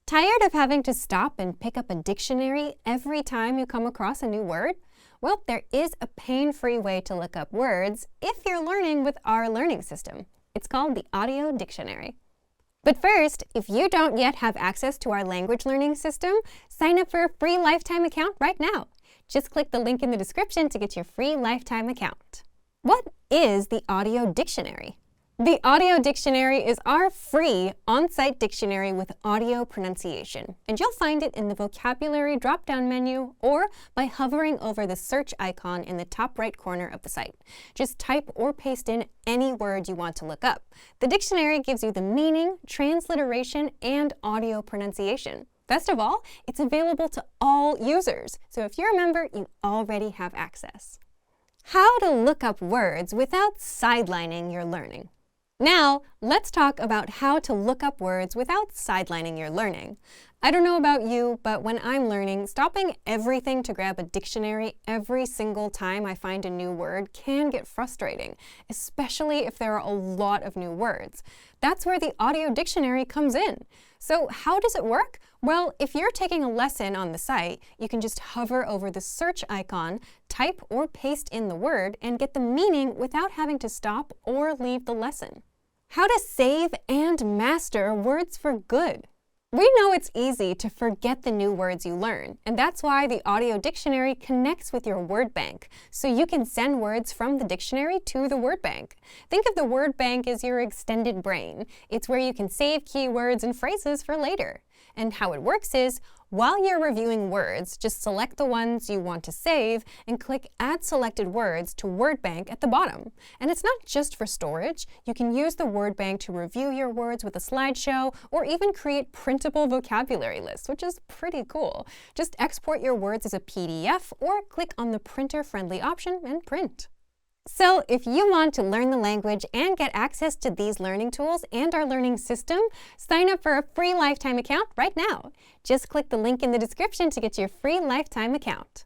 Tired of having to stop and pick up a dictionary every time you come across a new word? Well, there is a pain-free way to look up words if you're learning with our learning system. It's called the Audio Dictionary. But first, if you don't yet have access to our language learning system, sign up for a free lifetime account right now. Just click the link in the description to get your free lifetime account. What is the Audio Dictionary? The Audio Dictionary is our free on-site dictionary with audio pronunciation, and you'll find it in the vocabulary drop-down menu or by hovering over the search icon in the top right corner of the site. Just type or paste in any word you want to look up. The dictionary gives you the meaning, transliteration, and audio pronunciation. Best of all, it's available to all users, so if you're a member, you already have access. How to look up words without sidelining your learning. Now, let's talk about how to look up words without sidelining your learning. I don't know about you, but when I'm learning, stopping everything to grab a dictionary every single time I find a new word can get frustrating, especially if there are a lot of new words. That's where the Audio Dictionary comes in. So how does it work? Well, if you're taking a lesson on the site, you can just hover over the search icon, type or paste in the word, and get the meaning without having to stop or leave the lesson. How to save and master words for good. We know it's easy to forget the new words you learn, and that's why the Audio Dictionary connects with your word bank, so you can send words from the dictionary to the word bank. Think of the word bank as your extended brain. It's where you can save keywords and phrases for later. And how it works is, while you're reviewing words, just select the ones you want to save and click Add Selected Words to Word Bank at the bottom. And it's not just for storage. You can use the Word Bank to review your words with a slideshow or even create printable vocabulary lists, which is pretty cool. Just export your words as a PDF or click on the printer-friendly option and print. So if you want to learn the language and get access to these learning tools and our learning system, sign up for a free lifetime account right now. Just click the link in the description to get your free lifetime account.